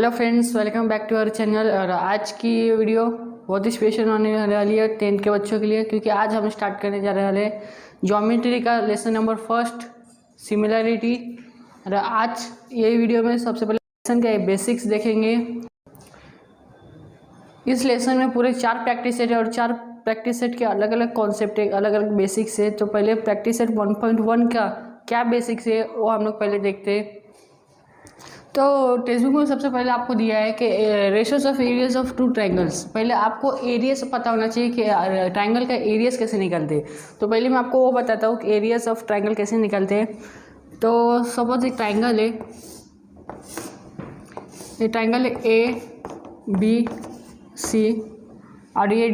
Hello friends, welcome back to our channel. और आज की ये वीडियो बहुत ही स्पेशल होने वाली है 10th के बच्चों के लिए, क्योंकि आज हम स्टार्ट करने जा रहे हैं ज्योमेट्री का लेसन नंबर फर्स्ट, सिमिलरिटी। और आज ये वीडियो में सबसे पहले लेसन के बेसिक्स देखेंगे। इस लेसन में पूरे 4 प्रैक्टिस सेट है और 4 प्रैक्टिस सेट के अलग अलग कॉन्सेप्ट है, अलग अलग बेसिक्स है। तो पहले प्रैक्टिस सेट 1.1 का क्या बेसिक्स है वो हम लोग पहले देखते हैं। तो टेक्स्ट बुक में सबसे पहले आपको दिया है कि ratios of areas of 2 triangles. पहले आपको एरियाज पता होना चाहिए कि ट्रायंगल का एरियाज कैसे निकलते हैं। तो पहले मैं आपको वो बताता हूँ कि एरियाज ऑफ ट्रायंगल कैसे निकलते हैं। तो सपोज एक ट्रायंगल है, ये ट्रायंगल है ABC और ये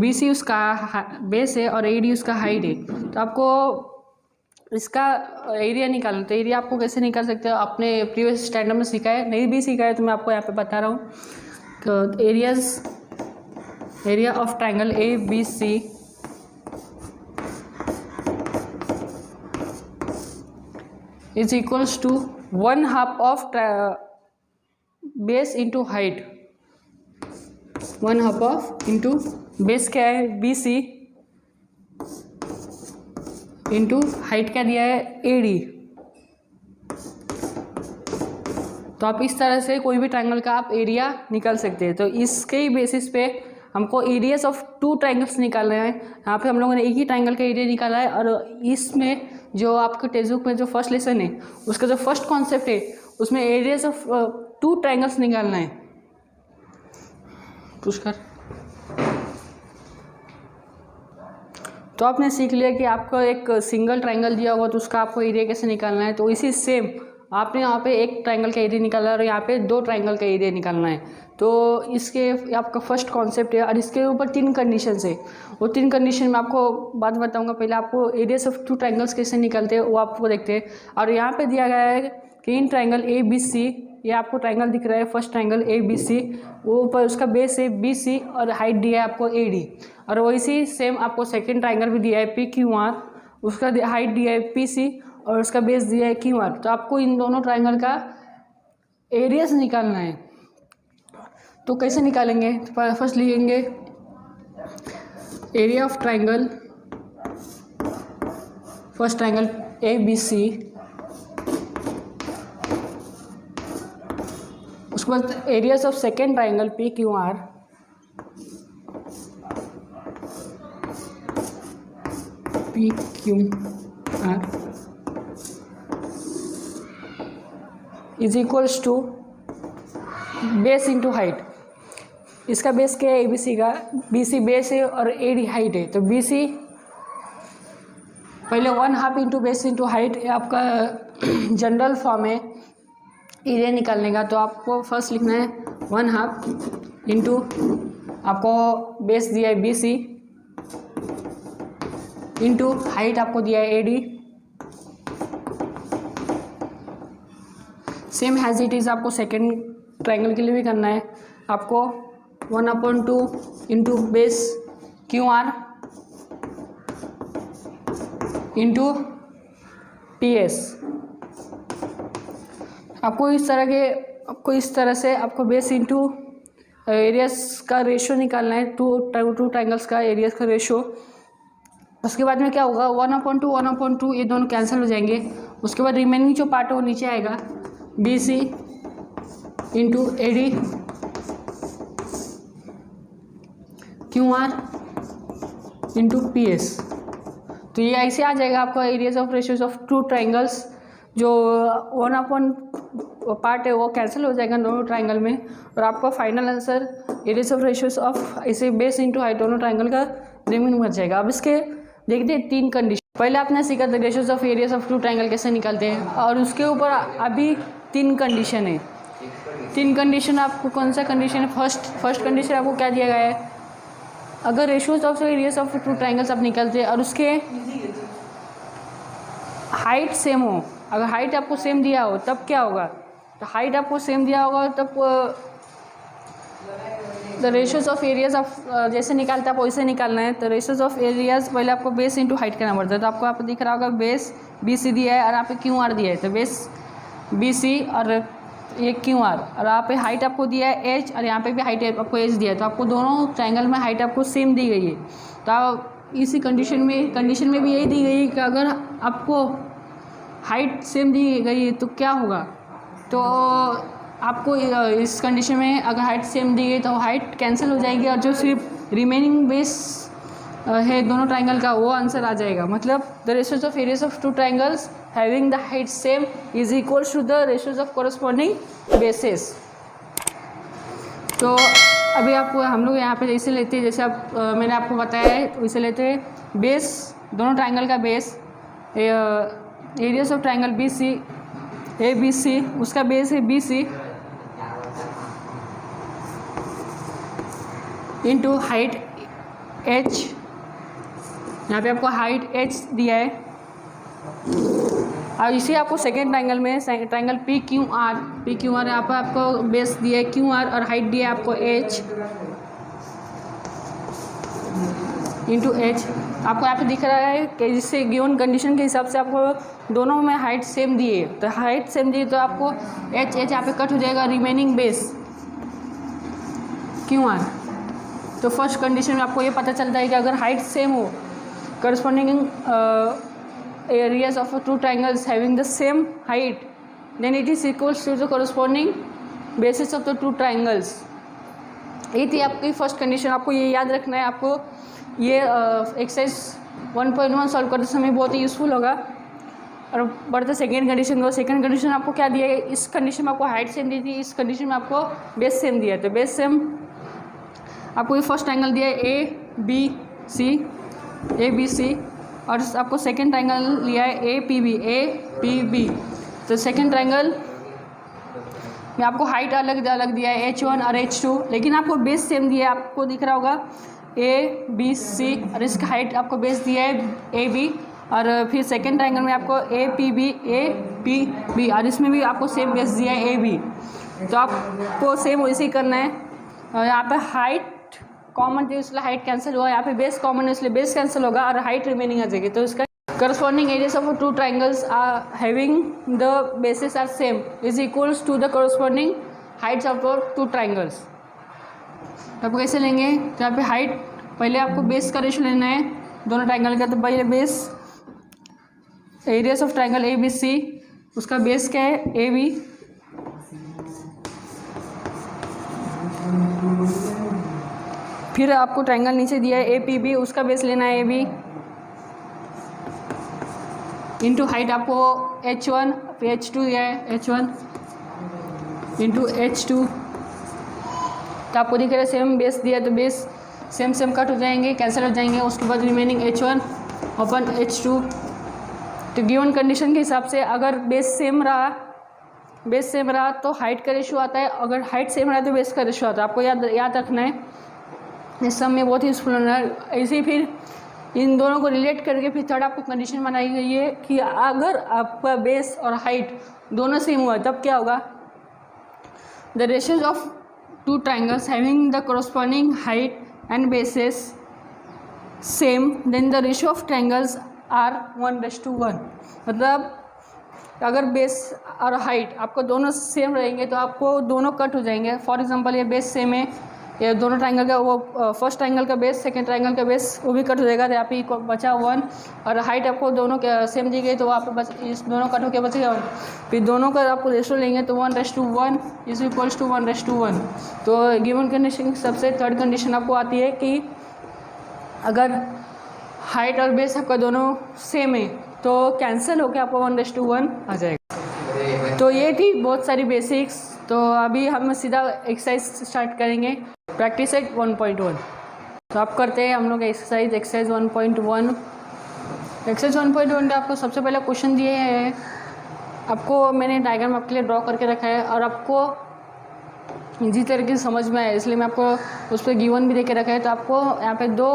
BC उसका बेस है और AD उसका हाइट है। तो आपको इसका एरिया निकालना। तो एरिया आपको कैसे निकाल सकते हो, अपने प्रीवियस स्टैंडर्ड में सीखा है, नहीं भी सीखा है तो मैं आपको यहाँ पे बता रहा हूँ। तो area of triangle ABC is equals to 1/2 of base into height. 1/2 of into base क्या है BC इंटू हाइट क्या दिया है AD। तो आप इस तरह से कोई भी ट्रायंगल का आप एरिया निकाल सकते हैं। तो इसके ही बेसिस पे हमको एरियाज ऑफ 2 ट्रायंगल्स निकालना है। यहाँ पे हम लोगों ने एक ही ट्रायंगल का एरिया निकाला है और इसमें जो आपके टेक्स्ट बुक में जो फर्स्ट लेसन है उसका जो फर्स्ट कॉन्सेप्ट है उसमें एरियाज ऑफ 2 ट्रायंगल्स निकालना है। पुष्कर, तो आपने सीख लिया कि आपको एक सिंगल ट्रायंगल दिया होगा तो उसका आपको एरिया कैसे निकालना है। तो इसी सेम आपने यहाँ पे एक ट्रायंगल का एरिया निकाला है और यहाँ पे 2 ट्रायंगल का एरिया निकालना है। तो इसके आपका फर्स्ट कॉन्सेप्ट है और इसके ऊपर 3 कंडीशंस है। वो 3 कंडीशन में आपको बात बताऊंगा। पहले आपको एरियाज ऑफ 2 ट्रायंगल्स कैसे निकलते हैं वो आपको देखते हैं। और यहाँ पे दिया गया है कि इन ट्रायंगल ABC, ये आपको ट्रायंगल दिख रहा है फर्स्ट ट्रायंगल ABC, वो ऊपर उसका बेस है BC और हाइट दिया है आपको AD। और वैसे सेम आपको सेकंड ट्रायंगल भी दिया है PQR, उसका हाइट दिया है PC और उसका बेस दिया है QR। तो आपको इन दोनों ट्रायंगल का एरियाज निकालना है। तो कैसे निकालेंगे, तो फर्स्ट लिखेंगे area of triangle first triangle ABC, उसके बाद areas of second triangle PQR, is equals to base into height. इसका बेस क्या है ABC का, BC बेस है और AD हाइट है। तो BC पहले 1/2 इंटू बेस इंटू हाइट आपका जनरल फॉर्म है एरिया निकालने का। तो आपको फर्स्ट लिखना है 1/2 इंटू आपको बेस दिया है BC इंटू हाइट आपको दिया है AD। Same has it is आपको सेकेंड ट्रायंगल के लिए भी करना है। आपको 1/2 into base QR into PS। आपको इस तरह से आपको बेस इंटू एरियाज का रेशियो निकालना है, टू ट्रायंगल्स का एरियाज का रेशियो। उसके बाद में क्या होगा, 1/2 ये दोनों कैंसिल हो जाएंगे। उसके बाद रिमेनिंग जो पार्ट है वो नीचे आएगा BC into AD QR into PS। तो ये ऐसे आ जाएगा आपका areas of ratios of 2 triangles. जो 1/1 पार्ट है वो कैंसिल हो जाएगा दोनों ट्रायंगल में और आपका final answer areas of ratios of ऐसे बेस इंटू हाइट दोनों ट्रायंगल का रिमेनिंग बच जाएगा। अब इसके देखते हैं 3 कंडीशन। पहले आपने सीखा था ratios of areas of 2 triangle कैसे निकालते हैं और उसके ऊपर अभी 3 कंडीशन है। 3 कंडीशन आपको कौन सा कंडीशन है, फर्स्ट कंडीशन आपको क्या दिया गया है, अगर ratios of areas of 2 triangles आप निकालते हैं और उसके हाइट सेम हो, अगर हाइट आपको सेम दिया हो तब क्या होगा, तो हाइट आपको सेम दिया होगा तब the ratios of areas of जैसे निकालते हैं आप वैसे निकालना है। तो रेशियोज ऑफ एरियाज पहले आपको बेस इंटू हाइट करना पड़ता है। तो आपको दिख रहा होगा बेस BC दिया है और यहाँ पे QR दिया है। तो बेस BC और ये क्यू आर, और यहाँ पे हाइट आपको दिया है एच, और यहाँ पे भी हाइट आपको एच दिया है। तो आपको दोनों ट्रायंगल में हाइट आपको सेम दी गई है। तो आप इसी कंडीशन में भी यही दी गई है कि अगर आपको हाइट सेम दी गई है तो क्या होगा, तो आपको इस कंडीशन में अगर हाइट सेम दी गई तो हाइट कैंसिल हो जाएगी, और जो सिर्फ रिमेनिंग बेस है दोनों ट्रायंगल का वो आंसर आ जाएगा। मतलब the ratios of areas of two triangles having the height same is equals to the ratios of corresponding bases. तो अभी आपको हम लोग यहाँ पे जैसे लेते हैं, जैसे आप मैंने आपको बताया है वैसे लेते हैं बेस, दोनों ट्रायंगल का base, areas of triangle B C A B C, उसका बेस है B C into height H, यहाँ पे आपको हाइट एच दिया है। और इसी आपको सेकेंड ट्रायंगल में ट्रायंगल पी क्यू आर यहाँ पर आपको बेस दिया है क्यू आर और हाइट दिया है आपको एच इंटू एच। आपको यहाँ पे दिख रहा है कि जिससे गिवन कंडीशन के हिसाब से आपको दोनों में हाइट सेम दिए, तो हाइट सेम दिए तो आपको एच यहाँ पे कट हो जाएगा, रिमेनिंग बेस क्यू आर। तो फर्स्ट कंडीशन में आपको ये पता चलता है कि अगर हाइट सेम हो, corresponding areas of two triangles having the same height, then it is equals to the corresponding bases of the two triangles। ये थी आपकी फर्स्ट कंडीशन। आपको ये याद रखना है, आपको ये एक्सरसाइज 1.1 सॉल्व करते समय बहुत ही यूज़फुल होगा। और बढ़ते सेकेंड कंडीशन को, सेकेंड कंडीशन आपको क्या दिया है, इस कंडीशन में आपको हाइट सेम दी थी, इस कंडीशन में आपको बेस सेम दिया है। तो बेस सेम आपको ये फर्स्ट ट्रायंगल दिया है ए बी सी, और आपको सेकेंड ट्रायंगल लिया है ए पी बी। तो सेकेंड ट्रायंगल में आपको हाइट अलग अलग दिया है H1 और H2, लेकिन आपको बेस सेम दिया है। आपको दिख रहा होगा ए बी सी, और इसका हाइट आपको बेस दिया है ए बी। और फिर सेकेंड ट्रायंगल में आपको ए पी बी, और इसमें भी आपको सेम बेस दिया है ए बी। तो आपको सेम वैसे ही करना है। और यहाँ पर हाइट कॉमन थी इसलिए हाइट कैंसिल हुआ, यहाँ पे बेस कॉमन है इसलिए बेस कैंसिल होगा और हाइट रिमेनिंग आ जाएगी। तो इसका corresponding areas of two triangles are having the bases are same is equals to the corresponding heights of two triangles. तो आपको कैसे लेंगे, तो यहाँ पे हाइट पहले आपको बेस का रेशियो लेना है दोनों ट्रायंगल का। तो पहले base areas of triangle A B C, उसका बेस क्या है ए बी, फिर आपको ट्रायंगल नीचे दिया है ए पी बी, उसका बेस लेना है ए बी इंटू हाइट आपको H1 फिर H2 दिया है H1 इंटू H2। तो आपको दिख रहा है सेम बेस दिया है, तो बेस सेम कट हो जाएंगे, कैंसिल हो जाएंगे। उसके बाद रिमेनिंग H1 अपन H2। तो गिवन कंडीशन के हिसाब से अगर बेस सेम रहा तो हाइट का रेशियो आता है, अगर हाइट सेम रहा तो बेस का रेशियो आता है। आपको याद रखना है, इस सब में बहुत ही यूजफुल होना है। ऐसे ही फिर इन दोनों को रिलेट करके फिर थर्ड आपको कंडीशन बनाई गई है कि अगर आपका बेस और हाइट दोनों सेम हुआ तब क्या होगा, the ratios of two triangles having the corresponding height and bases same, then the ratio of triangles are 1:1। मतलब अगर बेस और हाइट आपको दोनों सेम रहेंगे तो आपको दोनों कट हो जाएंगे। फॉर एग्जांपल ये बेस सेम है, ये दोनों ट्रायंगल का वो फर्स्ट ट्रायंगल का बेस सेकंड ट्रायंगल का बेस वो भी कट हो जाएगा। तो यहाँ पे बचा 1, और हाइट आपको दोनों सेम दी गई तो वहाँ पे इस दोनों कट होकर बचेगा 1। फिर दोनों का आपको रेशियो लेंगे तो 1:1 इज इक्वल्स टू 1:1। तो गिवन कंडीशन सबसे थर्ड कंडीशन आपको आती है कि अगर हाइट और बेस आपका दोनों सेम है तो कैंसिल होकर आपको 1:1 आ जाएगा। तो ये थी बहुत सारी बेसिक्स। तो अभी हम सीधा एक्सरसाइज स्टार्ट करेंगे, प्रैक्टिस एट 1.1। तो आप करते हैं हम लोग एक्सरसाइज 1.1। एक्सरसाइज 1.1 का आपको सबसे पहले क्वेश्चन दिए हैं, आपको मैंने डायग्राम आपके लिए ड्रॉ करके रखा है और आपको इजी तरीके से समझ में आए इसलिए मैं आपको उस पर गिवन भी दे के रखा है। तो आपको यहाँ पे 2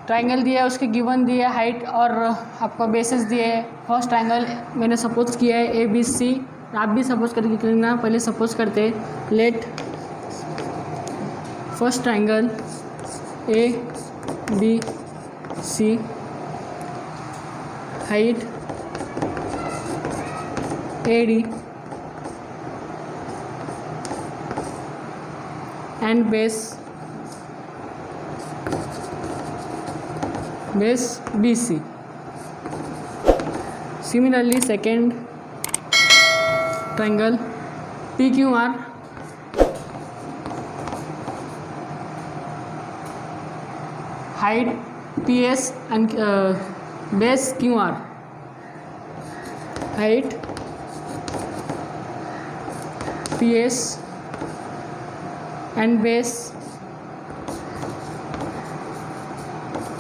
ट्रायंगल दिया है, उसके गिवन दिया है हाइट और आपको बेसिस दिए है। फर्स्ट ट्रायंगल मैंने सपोज किया है ए बी सी, आप भी सपोज करके करना। पहले सपोज करते हैं, let first triangle A B C height A D and base BC. Similarly, second triangle PQR, height PS and base QR, height PS and base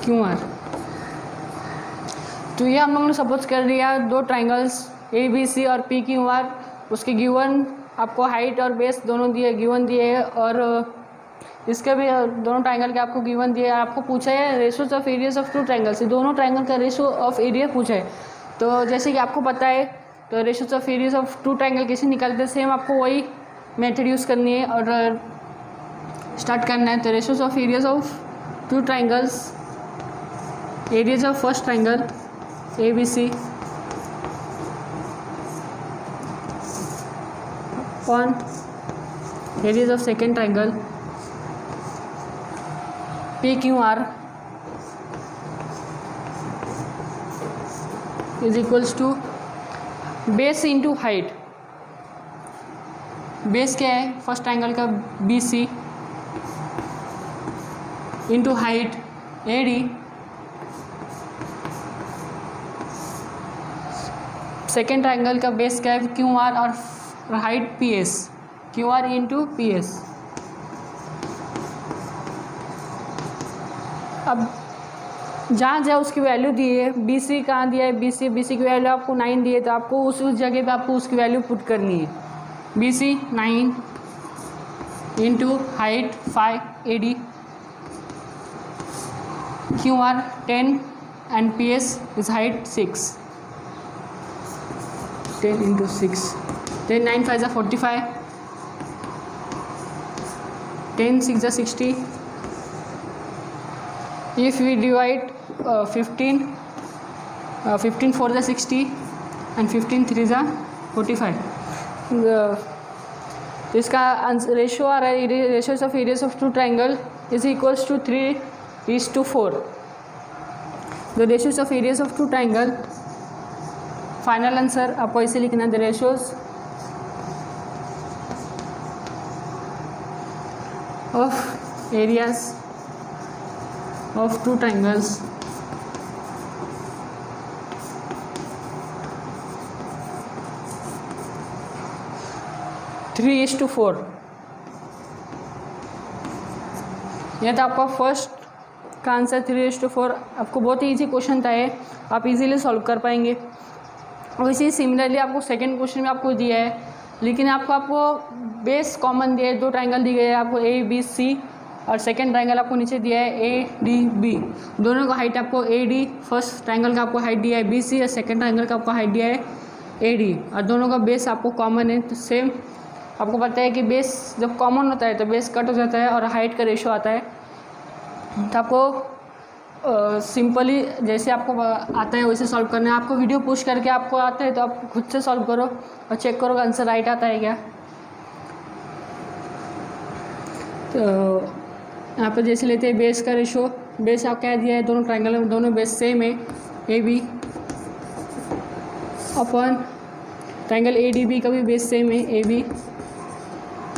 QR. तो ये हम लोगों ने सपोज कर लिया दो ट्राइंगल्स ABC और PQR, उसके गिवन आपको हाइट और बेस दोनों दिए गिवन दिए है, और इसके भी दोनों ट्राइंगल के आपको गिवन दिए। आपको पूछा है ratios of areas of two triangles, दोनों ट्राइंगल का रेशियो ऑफ एरिया पूछा है। तो जैसे कि आपको पता है तो ratios of areas of two triangle कैसे निकालते हैं, सेम आपको वही मेथड यूज़ करनी है और स्टार्ट करना है। तो ratios of areas of two triangles, areas of first triangle ABC on areas of second triangle PQR is equals to base into height। Base क्या है फर्स्ट ट्राइंगल का BC into height AD, second triangle का base क्या है QR और height PS, QR into PS। अब जहाँ जहाँ उसकी वैल्यू दी है, BC कहाँ दिया है, BC की वैल्यू आपको 9 दी है, तो आपको उस जगह पे आपको उसकी वैल्यू पुट करनी है। BC 9 into height 5 AD, QR 10 and PS is height 6, 10 into 6, 10 9 5 is 45, 10 6 is 60. If we divide 15 4 is 60 and 15 3 is 45. तो इसका रेशियो आ रहा है, ratios of areas of two triangle is equals to 3:4। The ratios of areas of two triangle, final answer आपको ऐसे लिखना, the ratios of areas of two triangles three is to 4। यह था आपका फर्स्ट का आंसर 3:4। आपको बहुत ही ईजी क्वेश्चन था ये, आप इजीली सॉल्व कर पाएंगे। और इसी सिमिलरली आपको सेकंड क्वेश्चन में आपको दिया है, लेकिन आपको बेस कॉमन दिया है, दो ट्राइंगल दिए गए हैं आपको ABC और सेकंड ट्राइंगल आपको नीचे दिया है ADB। दोनों का हाइट आपको AD, फर्स्ट ट्राइंगल का आपको हाइट दिया है BC और सेकंड ट्राइंगल का आपको हाइट दिया है AD, और दोनों का बेस आपको कॉमन है। तो सेम आपको पता है कि बेस जब कॉमन होता है तो बेस कट हो जाता है और हाइट का रेशो आता है। तो आपको सिंपली जैसे आपको आता है वैसे सॉल्व करना है। आपको वीडियो पुश करके आपको आता है तो आप खुद से सॉल्व करो और चेक करो आंसर राइट आता है क्या। तो यहाँ पर जैसे लेते हैं बेस का रेशो, बेस आप क्या दिया है, दोनों ट्राइंगल में दोनों बेस सेम है AB अपन ट्राइंगल ADB का भी बेस सेम है AB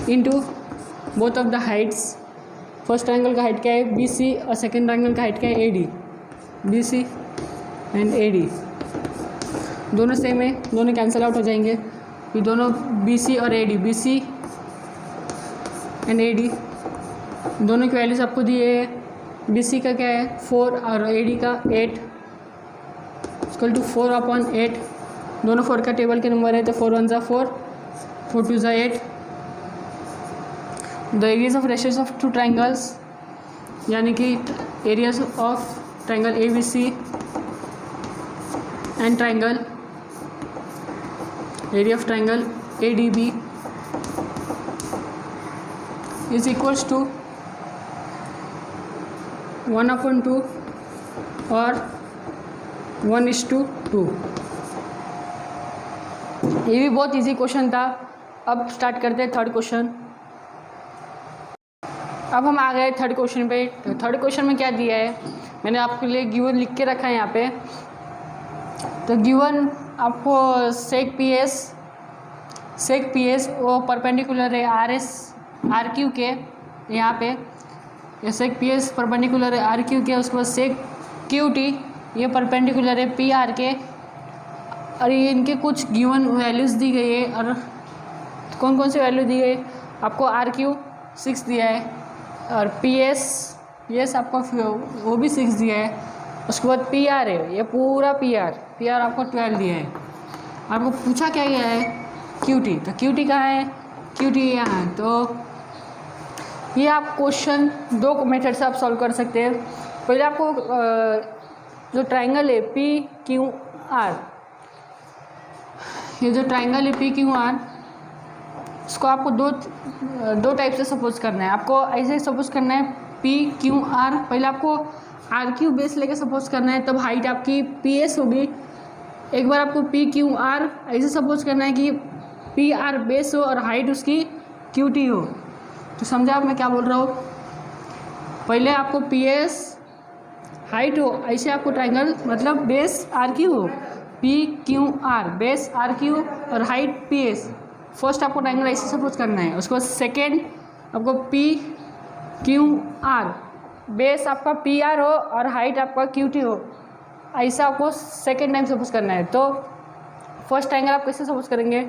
into both of the Heights. First triangle का हाइट क्या है BC और सेकेंड ट्राइंगल का हाइट क्या है AD, BC एंड AD दोनों सेम है, दोनों कैंसिल आउट हो जाएंगे। ये दोनों BC और AD, BC एंड AD दोनों की वैल्यूज आपको दिए है। BC का क्या है 4 और AD का 8 इक्वल टू 4/8। दोनों 4 का टेबल के नंबर है तो 4 1 4, 4 2 8। The areas of ratios of two triangles, यानी कि areas of triangle ABC and triangle area of triangle ADB is equals to 1/2 और 1:2। ये भी बहुत इजी क्वेश्चन था। अब स्टार्ट करते हैं थर्ड क्वेश्चन। अब हम आ गए थर्ड क्वेश्चन पे। तो थर्ड क्वेश्चन में क्या दिया है, मैंने आपके लिए गिवन लिख के रखा है यहाँ पे। तो गिवन आपको सेक पी एस वो परपेंडिकुलर है आर एस आर क्यू के, यहाँ पे ये सेक पी एस परपेंडिकुलर है आर क्यू के। उसके बाद सेक क्यू टी ये परपेंडिकुलर है पी आर के, और ये इनके कुछ गिवन वैल्यूज़ दी गई है। और कौन कौन सी वैल्यू दी गई, आपको आर क्यू 6 दिया है, और पी एस आपको वो भी 6 दिया है। उसके बाद पी आर है, ये पूरा पी आर आपको 12 दिया है। आपको पूछा क्या गया है क्यू टी, तो क्यू टी कहाँ है, क्यू टी यहाँ है। तो ये आप क्वेश्चन 2 मेथड से आप सॉल्व कर सकते हैं। पहले आपको जो ट्राइंगल है पी क्यू आर, ये जो ट्राइंगल है पी क्यू आर, इसको आपको दो टाइप से सपोज करना है। आपको ऐसे सपोज करना है पी क्यू आर, पहले आपको आर क्यू बेस लेके सपोज करना है, तब हाइट आपकी पी एस होगी। एक बार आपको पी क्यू आर ऐसे सपोज करना है कि पी आर बेस हो और हाइट उसकी क्यू टी हो। तो समझा आप मैं क्या बोल रहा हूँ, पहले आपको पी एस हाइट हो, ऐसे आपको ट्राइंगल मतलब बेस आर क्यू हो, P Q R base R Q और हाइट पी एस। फर्स्ट आपको ट्राइंगल ऐसे सपोज करना है। उसके बाद सेकेंड आपको पी क्यू आर बेस आपका पी आर हो और हाइट आपका क्यू टी हो, ऐसा आपको सेकेंड टाइम सपोज करना है। तो फर्स्ट ट्राइंगल आप कैसे सपोज करेंगे,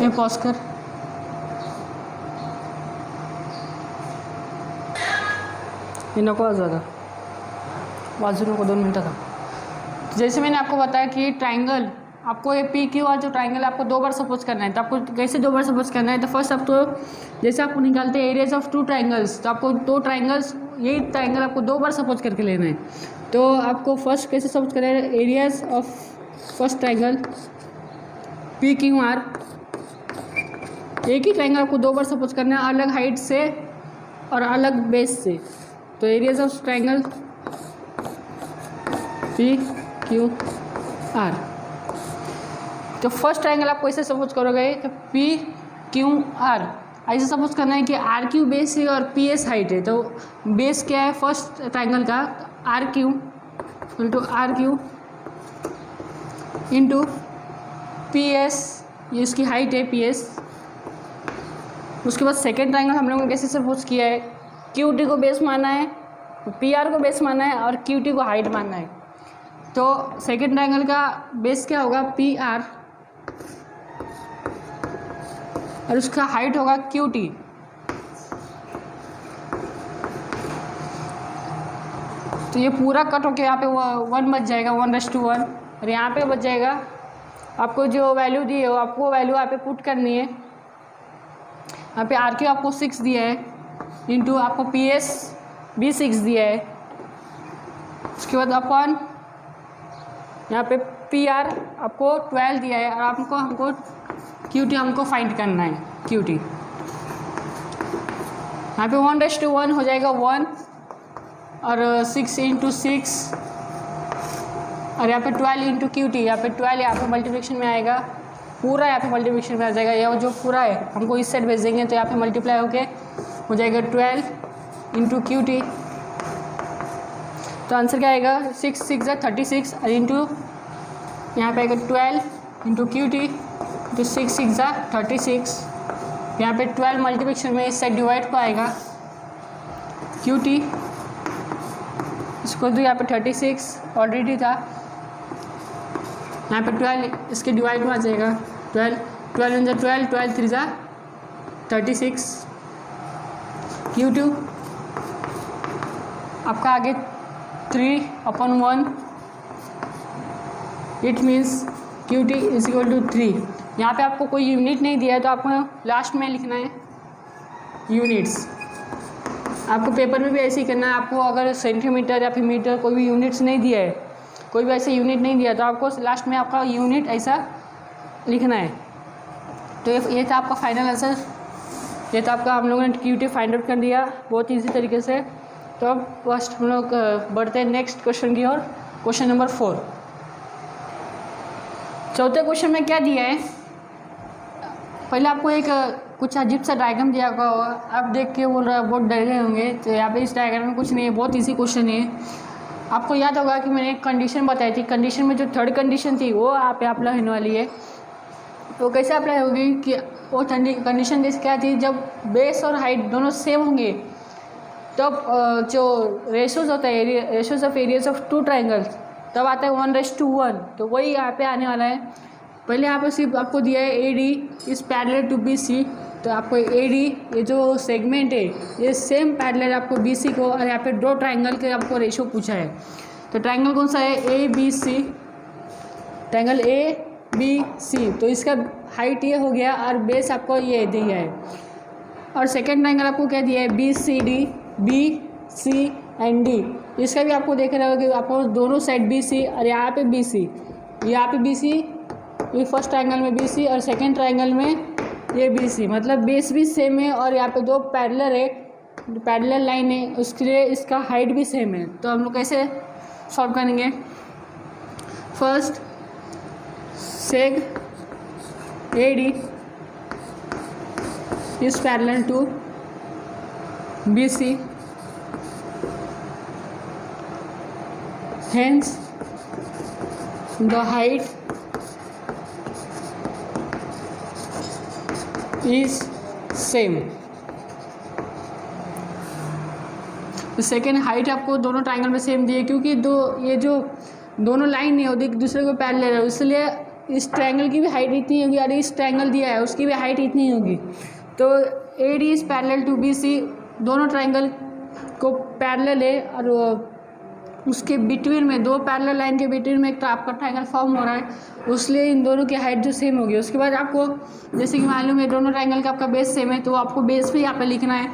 मैं पॉज कर, ये नको ज़्यादा बाजू को 2 मिनट था। जैसे मैंने आपको बताया कि ट्राइंगल आपको ये पी क्यू आर जो ट्राइंगल आपको 2 बार सपोज करना है। तो आपको कैसे 2 बार सपोज करना है, तो फर्स्ट आप तो जैसे आपको निकालते हैं एरियाज ऑफ 2 ट्राइंगल्स, तो आपको 2 ट्राइंगल्स यही ट्राइंगल आपको 2 बार सपोज करके लेना है। तो आपको फर्स्ट कैसे सपोज करना है, areas of first triangle P Q are, एक ही ट्राइंगल आपको 2 बार सपोज करना है, अलग हाइट से और अलग बेस से। तो areas of triangle P Q are, तो फर्स्ट ट्राइंगल आप कैसे सपोज करोगे, तो पी क्यू आर ऐसे सपोज करना है कि आर क्यू बेस है और पी एस हाइट है। तो बेस क्या है फर्स्ट ट्राइंगल का, R Q into P S, ये इसकी हाइट है पी एस। उसके बाद सेकेंड ट्राइंगल हम लोगों ने कैसे सपोज किया है, क्यू टी को बेस माना है, पी आर को बेस माना है और क्यू टी को हाइट मानना है। तो सेकेंड ट्राइंगल का बेस क्या होगा, पी आर, और उसका हाइट होगा क्यू टी। तो ये पूरा कट होके यहाँ पे 1 बच जाएगा, 1:1, और यहाँ पे बच जाएगा। आपको जो वैल्यू दी है वो आपको वैल्यू यहाँ पे पुट करनी है। यहाँ पे आर क्यू आपको 6 दिया है, इंटू आपको पी एस भी 6 दिया है। उसके बाद अपन यहाँ पे पी आर आपको 12 दिया है, और हमको क्यू टी हमको फाइंड करना है, क्यू टी। यहाँ पे 1:1 हो जाएगा 1, और 6 × 6, और यहाँ पे 12 इंटू क्यू टी, यहाँ पे 12 यहाँ पे मल्टीप्लिकेशन में आएगा, पूरा यहाँ पे मल्टीप्लिकेशन में आ जाएगा। यह जो पूरा है हमको इस साइड भेज देंगे, तो यहाँ पे मल्टीप्लाई होके हो जाएगा 12 इंटू क्यू टी। तो आंसर क्या आएगा, 6 6 36, और इंटू यहाँ पे आएगा 12 इंटू क्यू टी, तो 6 6 36। यहाँ पे 12 मल्टीप्लिकेशन में इस साइड डिवाइड को आएगा क्यू टी, इसको तो यहाँ पे 36 ऑलरेडी था, यहाँ पे 12 इसके डिवाइड में आ जाएगा 12 12 × 12 12 3 36। Q2 आपका आगे 3/1, इट मीन्स Q2 = 3। यहाँ पे आपको कोई यूनिट नहीं दिया है, तो आपको लास्ट में लिखना है यूनिट्स। आपको पेपर में भी ऐसे ही करना है। आपको अगर सेंटीमीटर या फिर मीटर कोई भी यूनिट्स नहीं दिया है, कोई भी ऐसे यूनिट नहीं दिया, तो आपको लास्ट में आपका यूनिट ऐसा लिखना है। तो ये था आपका फाइनल आंसर। ये था आपका, हम लोगों ने Q2 फाइंड आउट कर दिया बहुत ईजी तरीके से। तो अब फर्स्ट हम लोग बढ़ते हैं नेक्स्ट क्वेश्चन की ओर। Question number 4। चौथे क्वेश्चन में क्या दिया है, पहले आपको एक कुछ अजीब सा डायग्राम दिया होगा, आप देख के बोल रहे बहुत डर गए होंगे। तो यहाँ पे इस डायग्राम में कुछ नहीं है, बहुत इजी क्वेश्चन है। आपको याद होगा कि मैंने एक कंडीशन बताई थी, कंडीशन में जो थर्ड कंडीशन थी वो आप पे अप्लाई होने वाली है। तो कैसे अप्लाई होगी कि वो कंडीशन जैसे क्या थी, जब बेस और हाइट दोनों सेम होंगे तब जो रेशोज होता है, ratios of areas of two triangles, तब आता है 1:1। तो वही यहाँ पे आने वाला है। पहले यहाँ पे सिर्फ आपको दिया है AD is parallel to BC। तो आपको AD ये जो सेगमेंट है ये सेम पैरेलल आपको BC को, और यहाँ पे दो ट्राइंगल के आपको रेशो पूछा है। तो ट्राइंगल कौन सा है, ABC, ट्राइंगल ABC। तो इसका हाइट ये हो गया और बेस आपको ये दिया है। और सेकेंड ट्राइंगल आपको क्या दिया है, BCD, BC एंड D। इसका भी आपको देख रहे हो कि आपको दोनों साइड BC और यहाँ पे BC, यहाँ पे BC, ये फर्स्ट ट्राइंगल में BC और सेकेंड ट्राइंगल में ये BC, मतलब बेस भी सेम है और यहाँ पे दो पैरेलल है, पैरेलल लाइन है, उसके लिए इसका हाइट भी सेम है। तो हम लोग कैसे सॉल्व करेंगे, first seg AD is parallel to BC, hence the height is same। तो सेकेंड हाइट आपको दोनों ट्राइंगल में सेम दी है, क्योंकि ये जो दोनों लाइन है वो एक दूसरे को पैरेलल है, इसलिए इस ट्राइंगल की भी हाइट इतनी होगी और इस ट्राइंगल दिया है उसकी भी हाइट इतनी होगी। तो AD is parallel to BC, दोनों ट्राइंगल को पैरेलल है और उसके बिटवीन में, दो पैरेलल लाइन के बिटवीन में एक आपका ट्राइंगल फॉर्म हो रहा है, इसलिए इन दोनों की हाइट जो सेम होगी। उसके बाद आपको जैसे कि मालूम है दोनों ट्राइंगल का आपका बेस सेम है, तो आपको बेस भी यहाँ पे लिखना है,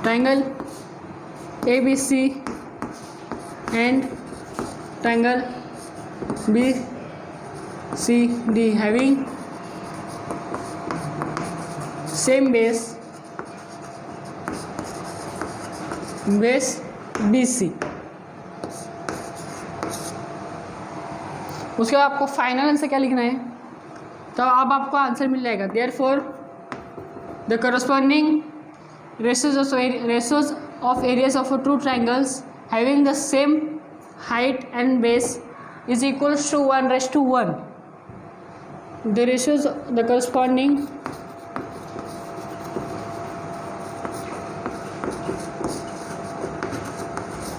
triangle ABC and triangle BCD having same base BC। उसके बाद आपको फाइनल आंसर क्या लिखना है, तो अब आपको आंसर मिल जाएगा, therefore the corresponding ratios of areas of two triangles having the same height and base is equals to 1:1। The ratios, the corresponding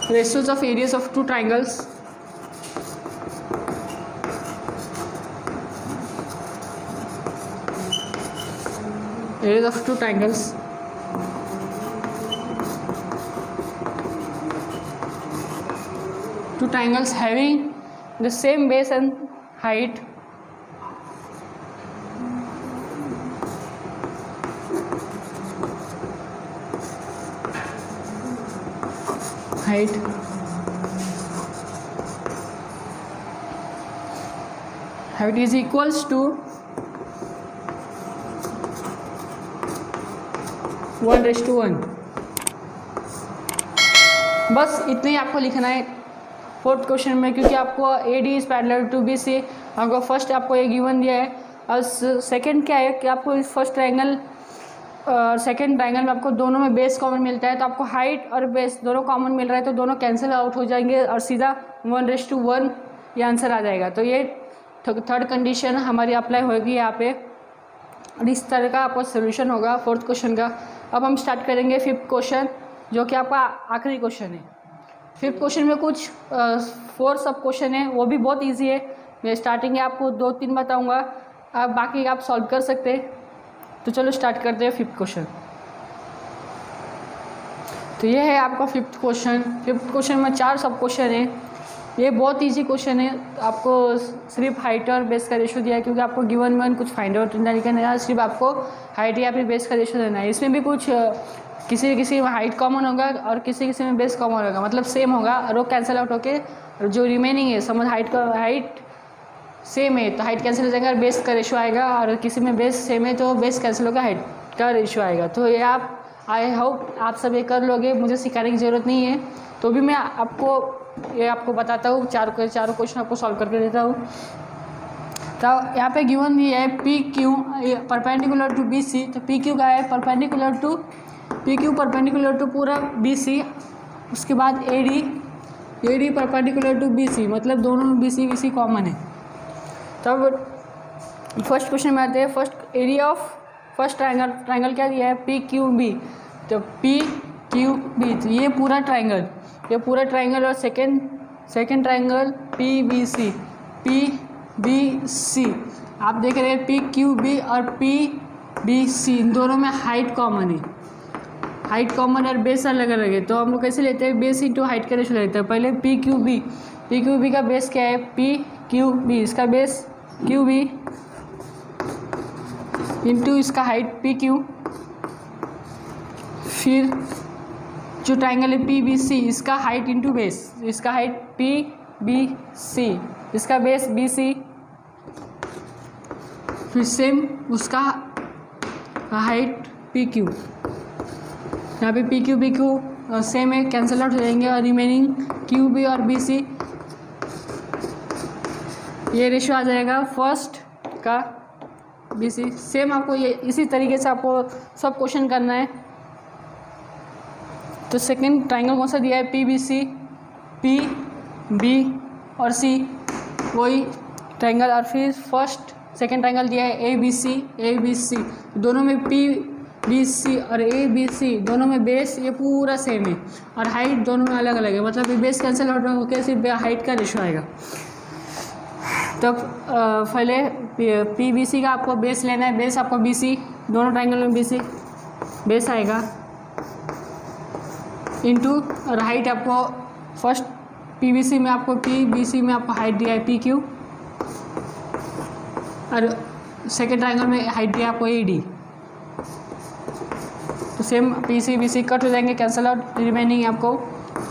ratios of areas of two triangles two triangles having the same base and height height is equals to 1:1। बस इतना ही आपको लिखना है fourth question में, क्योंकि आपको AD is parallel to BC, आपको first आपको ये गिवन दिया है, और सेकंड क्या है कि आपको फर्स्ट ट्राइंगल और सेकेंड ट्राइंगल में आपको दोनों में बेस कॉमन मिलता है, तो आपको हाइट और बेस दोनों कॉमन मिल रहा है, तो दोनों कैंसिल आउट हो जाएंगे और सीधा 1:1 ये आंसर आ जाएगा। तो ये थर्ड कंडीशन हमारी अप्लाई होगी यहाँ पे, और इस तरह का आपका सोल्यूशन होगा फोर्थ क्वेश्चन का। अब हम स्टार्ट करेंगे फिफ्थ क्वेश्चन, जो कि आपका आखिरी क्वेश्चन है। फिफ्थ क्वेश्चन में कुछ 4 सब क्वेश्चन है, वो भी बहुत ईजी है। मैं स्टार्टिंग में आपको 2-3 बताऊँगा, आप बाकी आप सॉल्व कर सकते हैं। तो चलो स्टार्ट करते हैं फिफ्थ क्वेश्चन। तो ये है आपका फिफ्थ क्वेश्चन। फिफ्थ क्वेश्चन में 4 सब क्वेश्चन है, ये बहुत इजी क्वेश्चन है। आपको सिर्फ हाइट और बेस का रेशो दिया है, क्योंकि आपको गिवन कुछ फाइंड आउट नहीं करना है, सिर्फ आपको हाइट या फिर बेस का रेशो देना है। इसमें भी कुछ किसी में हाइट कॉमन होगा और किसी में बेस कॉमन होगा, मतलब सेम होगा, और वो कैंसिल आउट होके जो रिमेनिंग है, समझ हाइट सेम है तो हाइट कैंसिल हो जाएगा और बेस का रेशो आएगा, और किसी में बेस सेम है तो बेस कैंसिल होगा, हाइट का रेशो आएगा। तो ये आप आई होप आप सब ये कर लोगे, मुझे सिखाने की ज़रूरत नहीं है। तो भी मैं आपको बताता हूँ, चारों क्वेश्चन आपको सॉल्व करके देता हूँ। तो यहाँ पे गिवन दिया है P Q perpendicular to B C. तो पी क्यू का है परपेंडिकुलर टू पूरा बी सी। उसके बाद A D perpendicular to B C, मतलब दोनों में बी सी कॉमन है। तब फर्स्ट क्वेश्चन में आते हैं। First area of first triangle क्या दिया है, पी क्यू बी। तो पी क्यू बी, तो ये पूरा ट्राइंगल और second triangle P B C. आप देख रहे हैं पी क्यू बी और पी बी सी दोनों में हाइट कॉमन है, और बेस अलग अलग है। तो हम लोग कैसे लेते हैं, बेस इंटू हाइट का रेशो लेते हैं। पहले पी क्यू बी का बेस क्या है, पी क्यू बी, इसका बेस क्यू बी इंटू इसका हाइट पी क्यू। फिर जो ट्राइंगल है पी बी सी, इसका हाइट इंटू बेस, इसका हाइट पी बी सी, इसका बेस बी सी। फिर सेम उसका हाइट पी क्यू, यहाँ पे P Q B Q same है, कैंसिल आउट हो जाएंगे और रिमेनिंग क्यू बी और बी सी, ये रेशो आ जाएगा फर्स्ट का बी सी। सेम आपको ये इसी तरीके से आपको सब क्वेश्चन करना है। तो सेकंड ट्राइंगल कौन सा दिया है, P B C, P B और सी वही ट्राइंगल। और फिर सेकंड ट्राइंगल दिया है ए बी सी, दोनों में पी बी सी और ए बी सी दोनों में बेस ये पूरा सेम है और हाइट दोनों में अलग अलग है, मतलब ये बेस कैंसिल आउट होकर सिर्फ हाइट का रेशो आएगा। तो पहले पी बी सी का आपको बेस लेना है, बेस आपको बी सी, दोनों ट्राइंगल में बी सी बेस आएगा इंटू, और हाइट आपको फर्स्ट पी बी सी में आपको हाइट दिया है पी क्यू, और सेकेंड ट्राइंगल में हाइट दिया आपको ए डी। तो same P C B C cut हो जाएंगे, कैंसल आउट, रिमेनिंग आपको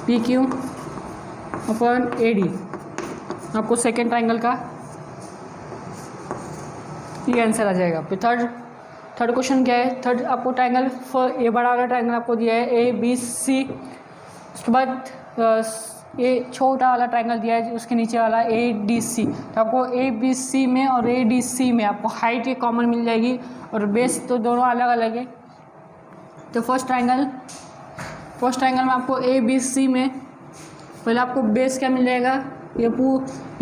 P Q upon A D, आपको सेकेंड ट्राइंगल का ये आंसर आ जाएगा। फिर थर्ड क्वेश्चन क्या है, थर्ड आपको ट्राइंगल ये बड़ा वाला ट्राइंगल आपको दिया है ए बी सी, उसके बाद ये छोटा वाला ट्राइंगल दिया है उसके नीचे वाला ए डी सी। तो आपको ए बी सी में और ए डी सी में आपको हाइट ये कॉमन मिल जाएगी और बेस तो दोनों अलग अलग है। तो फर्स्ट ट्राइंगल में आपको ए बी सी में पहले आपको बेस क्या मिल जाएगा, ये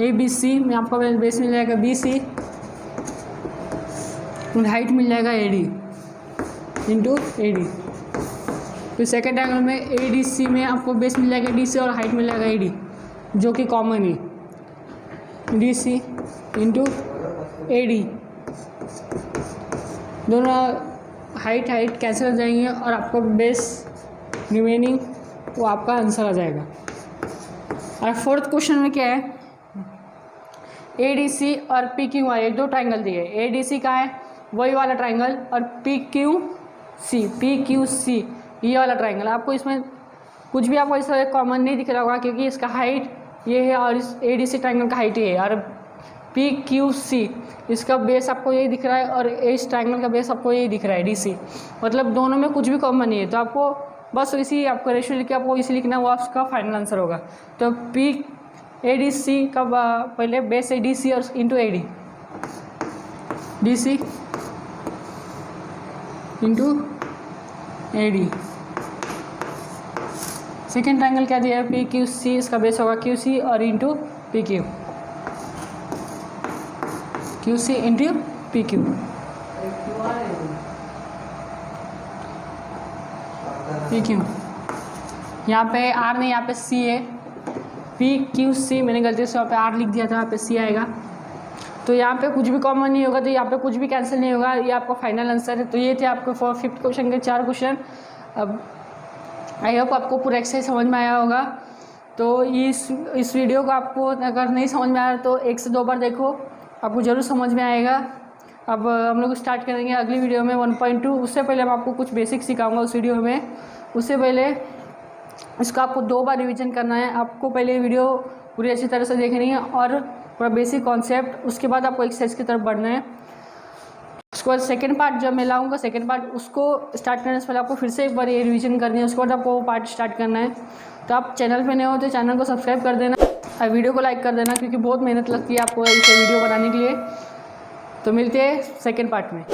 ए बी सी में आपको बेस मिल जाएगा बी सी, हाइट मिल जाएगा A D into A D. फिर सेकेंड ट्राइंगल में ए डी सी में आपको बेस मिल जाएगा डी सी और हाइट मिल जाएगा ए डी, जो कि कॉमन है, D C into A D, दोनों हाइट कैंसिल हो जाएंगे और आपको बेस रिमेनिंग वो आपका आंसर आ जाएगा। और फोर्थ क्वेश्चन में क्या है, ए डी सी और पी क्यू वाले दो ट्राइंगल दिए, ए डी सी का है वही वाला ट्राइंगल और पी क्यू सी ये वाला ट्राइंगल। आपको इसमें कुछ भी आपको इसका कॉमन नहीं दिख रहा होगा, क्योंकि इसका हाइट ये है और इस ए डी सी ट्राइंगल का हाइट ये है, और पी क्यू सी इसका बेस आपको यही दिख रहा है और इस ट्राइंगल का बेस आपको यही दिख रहा है डी सी, मतलब दोनों में कुछ भी कॉमन नहीं है। तो आपको बस इसी आपको रेशियो लिख के आपको इसी लिखना, वो आपका फाइनल आंसर होगा। तो पी ए डी सी का पहले बेस है डी सी और into A D C into A D. Second triangle क्या दिया है, पी क्यू सी, इसका बेस होगा क्यू सी और into P Q C into P Q. यहाँ पे आर नहीं, यहाँ पे सी है, पी क्यू सी मैंने गलती से यहाँ पे आर लिख दिया था, यहाँ पे सी आएगा। तो यहाँ पे कुछ भी कॉमन नहीं होगा, तो यहाँ पे कुछ भी कैंसिल नहीं होगा, ये आपका फाइनल आंसर है। तो ये थे आपके फिफ्थ क्वेश्चन के 4 क्वेश्चन। अब आई होप आपको पूरा एक्सरसाइज समझ में आया होगा। तो इस वीडियो को आपको अगर नहीं समझ में आया तो 1 से 2 बार देखो, आपको ज़रूर समझ में आएगा। अब हम लोग स्टार्ट करेंगे अगली वीडियो में 1.2। उससे पहले मैं आपको कुछ बेसिक सिखाऊंगा उस वीडियो में। उससे पहले इसका आपको 2 बार रिवीजन करना है। आपको पहले वीडियो पूरी अच्छी तरह से देखनी है और पूरा बेसिक कॉन्सेप्ट, उसके बाद आपको एक्सरसाइज की तरफ बढ़ना है। उसके बाद सेकंड पार्ट जब मैं लाऊंगा, सेकंड पार्ट उसको स्टार्ट करने से पहले आपको फिर से एक बार ये रिवीजन करनी है, उसके बाद आपको वो पार्ट स्टार्ट करना है। तो आप चैनल पे नए हो तो चैनल को सब्सक्राइब कर देना और वीडियो को लाइक कर देना, क्योंकि बहुत मेहनत लगती है आपको इसे वीडियो बनाने के लिए। तो मिलते हैं सेकंड पार्ट में।